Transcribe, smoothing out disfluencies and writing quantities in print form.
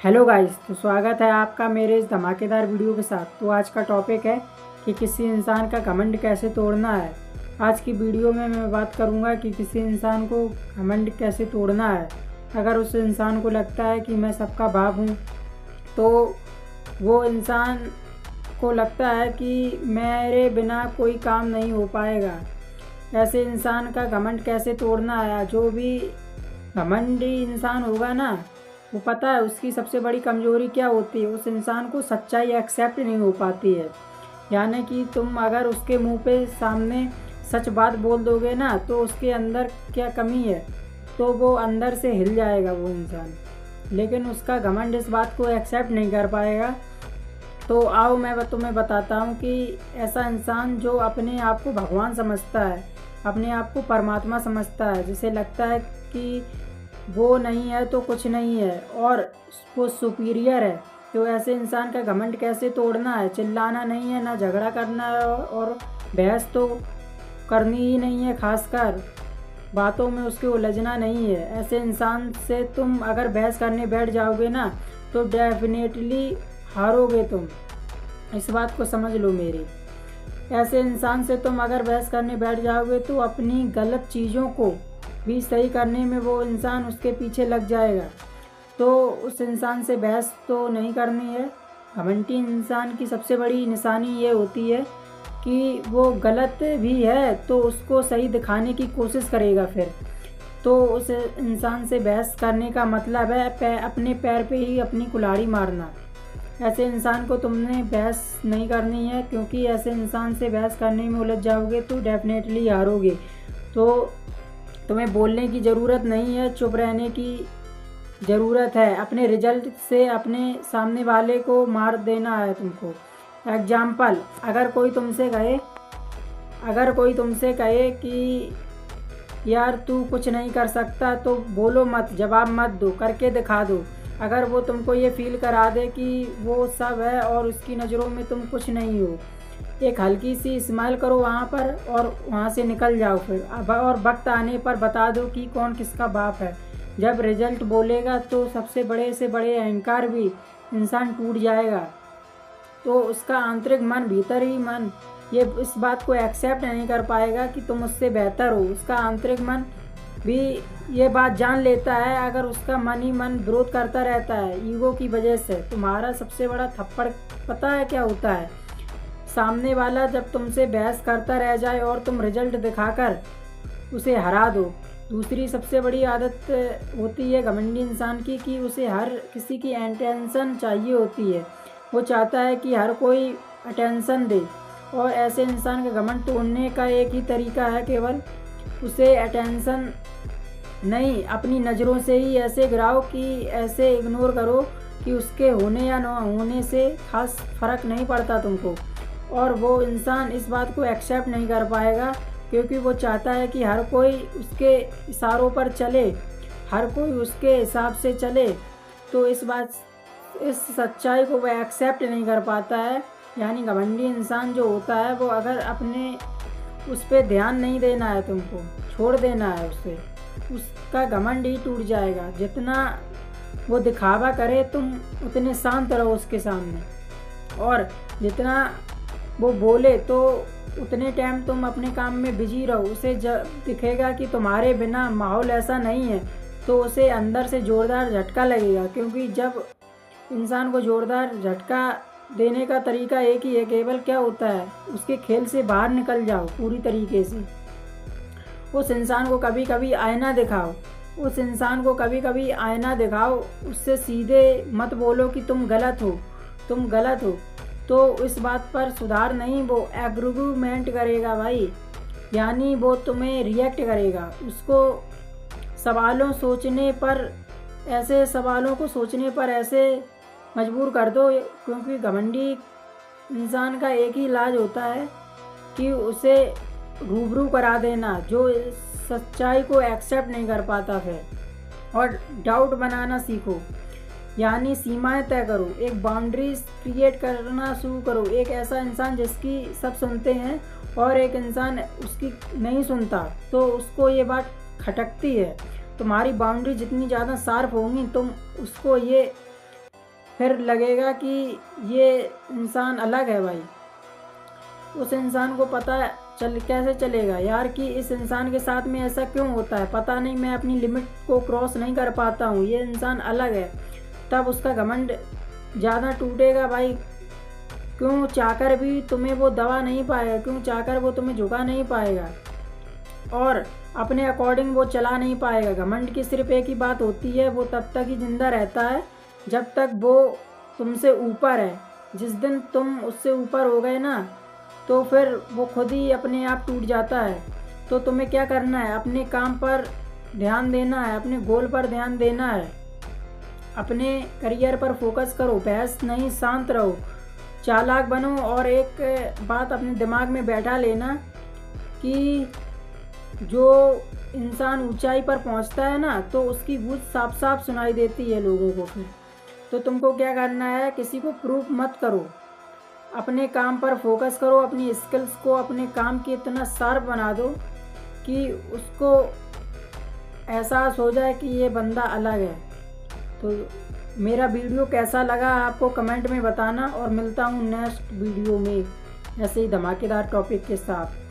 Hello guys, तो स्वागत है आपका मेरे इस धमाकेदार वीडियो के साथ। तो आज का टॉपिक है कि किसी इंसान का घमंड कैसे तोड़ना है। आज की वीडियो में मैं बात करूंगा कि किसी इंसान को घमंड कैसे तोड़ना है। अगर उस इंसान को लगता है कि मैं सबका बाप हूं, तो वो इंसान को लगता है कि मेरे बिना कोई काम नहीं हो पाएगा। ऐसे इंसान का घमंड कैसे तोड़ना है। जो भी घमंडी इंसान होगा ना, वो पता है उसकी सबसे बड़ी कमजोरी क्या होती है। उस इंसान को सच्चाई एक्सेप्ट नहीं हो पाती है। यानी कि तुम अगर उसके मुंह पे सामने सच बात बोल दोगे ना, तो उसके अंदर क्या कमी है, तो वो अंदर से हिल जाएगा वो इंसान। लेकिन उसका घमंड इस बात को एक्सेप्ट नहीं कर पाएगा। तो आओ मैं तुम्हें बताता हूँ कि ऐसा इंसान जो अपने आप को भगवान समझता है, अपने आप को परमात्मा समझता है, जिसे लगता है कि वो नहीं है तो कुछ नहीं है और वो सुपीरियर है, तो ऐसे इंसान का घमंड कैसे तोड़ना है। चिल्लाना नहीं है, ना झगड़ा करना है और बहस तो करनी ही नहीं है। खासकर बातों में उसके उलझना नहीं है। ऐसे इंसान से तुम अगर बहस करने बैठ जाओगे ना, तो डेफिनेटली हारोगे तुम। इस बात को समझ लो मेरी। ऐसे इंसान से तुम अगर बहस करने बैठ जाओगे तो अपनी गलत चीज़ों को भी सही करने में वो इंसान उसके पीछे लग जाएगा। तो उस इंसान से बहस तो नहीं करनी है। घमंडी इंसान की सबसे बड़ी निशानी ये होती है कि वो गलत भी है तो उसको सही दिखाने की कोशिश करेगा फिर। तो उस इंसान से बहस करने का मतलब है अपने पैर पे ही अपनी कुल्हाड़ी मारना। ऐसे इंसान को तुमने बहस नहीं करनी है, क्योंकि ऐसे इंसान से बहस करने में उलझ जाओगे तो डेफिनेटली हारोगे। तो तुम्हें बोलने की ज़रूरत नहीं है, चुप रहने की ज़रूरत है। अपने रिजल्ट से अपने सामने वाले को मार देना है तुमको। एग्जाम्पल, अगर कोई तुमसे कहे कि यार तू कुछ नहीं कर सकता, तो बोलो मत, जवाब मत दो, करके दिखा दो। अगर वो तुमको ये फील करा दे कि वो सब है और उसकी नज़रों में तुम कुछ नहीं हो, एक हल्की सी स्माइल करो वहाँ पर और वहाँ से निकल जाओ फिर। अब और वक्त आने पर बता दो कि कौन किसका बाप है। जब रिजल्ट बोलेगा तो सबसे बड़े से बड़े अहंकार भी इंसान टूट जाएगा। तो उसका आंतरिक मन, भीतर ही मन, ये इस बात को एक्सेप्ट नहीं कर पाएगा कि तुम उससे बेहतर हो। उसका आंतरिक मन भी ये बात जान लेता है। अगर उसका मन ही मन विरोध करता रहता है ईगो की वजह से, तुम्हारा सबसे बड़ा थप्पड़ पता है क्या होता है। सामने वाला जब तुमसे बहस करता रह जाए और तुम रिजल्ट दिखाकर उसे हरा दो। दूसरी सबसे बड़ी आदत होती है घमंडी इंसान की कि उसे हर किसी की अटेंशन चाहिए होती है। वो चाहता है कि हर कोई अटेंशन दे, और ऐसे इंसान का घमंड तोड़ने का एक ही तरीका है, केवल उसे अटेंशन नहीं, अपनी नज़रों से ही ऐसे गिराओ कि ऐसे इग्नोर करो कि उसके होने या न होने से खास फर्क नहीं पड़ता तुमको। और वो इंसान इस बात को एक्सेप्ट नहीं कर पाएगा, क्योंकि वो चाहता है कि हर कोई उसके इशारों पर चले, हर कोई उसके हिसाब से चले। तो इस सच्चाई को वो एक्सेप्ट नहीं कर पाता है। यानी घमंडी इंसान जो होता है, वो अगर अपने उस पर ध्यान नहीं देना है, तुमको छोड़ देना है उसे, उसका घमंड ही टूट जाएगा। जितना वो दिखावा करे तुम उतने शांत रहो उसके सामने, और जितना वो बोले तो उतने टाइम तुम अपने काम में बिजी रहो। उसे जब दिखेगा कि तुम्हारे बिना माहौल ऐसा नहीं है, तो उसे अंदर से ज़ोरदार झटका लगेगा। क्योंकि जब इंसान को ज़ोरदार झटका देने का तरीका एक ही है, केवल क्या होता है, उसके खेल से बाहर निकल जाओ पूरी तरीके से। उस इंसान को कभी कभी आईना दिखाओ, उस इंसान को कभी कभी आईना दिखाओ। उससे सीधे मत बोलो कि तुम गलत हो, तुम गलत हो। तो इस बात पर सुधार नहीं, वो एग्रीमेंट करेगा भाई। यानी वो तुम्हें रिएक्ट करेगा। उसको सवालों को सोचने पर ऐसे मजबूर कर दो, क्योंकि घमंडी इंसान का एक ही इलाज होता है कि उसे रूबरू करा देना, जो सच्चाई को एक्सेप्ट नहीं कर पाता फिर। और डाउट बनाना सीखो, यानी सीमाएं तय करो, एक बाउंड्रीज क्रिएट करना शुरू करो। एक ऐसा इंसान जिसकी सब सुनते हैं और एक इंसान उसकी नहीं सुनता, तो उसको ये बात खटकती है। तुम्हारी बाउंड्री जितनी ज़्यादा शार्प होंगी, तुम उसको ये फिर लगेगा कि ये इंसान अलग है भाई। उस इंसान को पता कैसे चलेगा यार कि इस इंसान के साथ में ऐसा क्यों होता है, पता नहीं मैं अपनी लिमिट को क्रॉस नहीं कर पाता हूँ, ये इंसान अलग है। तब उसका घमंड ज़्यादा टूटेगा भाई। क्यों चाहकर भी तुम्हें वो दबा नहीं पाएगा, क्यों चाहकर वो तुम्हें झुका नहीं पाएगा और अपने अकॉर्डिंग वो चला नहीं पाएगा। घमंड की सिर्फ एक ही बात होती है, वो तब तक ही जिंदा रहता है जब तक वो तुमसे ऊपर है। जिस दिन तुम उससे ऊपर हो गए ना, तो फिर वो खुद ही अपने आप टूट जाता है। तो तुम्हें क्या करना है, अपने काम पर ध्यान देना है, अपने गोल पर ध्यान देना है, अपने करियर पर फोकस करो, बहस नहीं, शांत रहो, चालाक बनो। और एक बात अपने दिमाग में बैठा लेना कि जो इंसान ऊंचाई पर पहुंचता है ना, तो उसकी गूंज साफ साफ सुनाई देती है लोगों को। फिर तो तुमको क्या करना है, किसी को प्रूफ मत करो, अपने काम पर फोकस करो, अपनी स्किल्स को अपने काम की इतना शार्प बना दो कि उसको एहसास हो जाए कि ये बंदा अलग है। तो मेरा वीडियो कैसा लगा आपको कमेंट में बताना, और मिलता हूँ नेक्स्ट वीडियो में ऐसे ही धमाकेदार टॉपिक के साथ।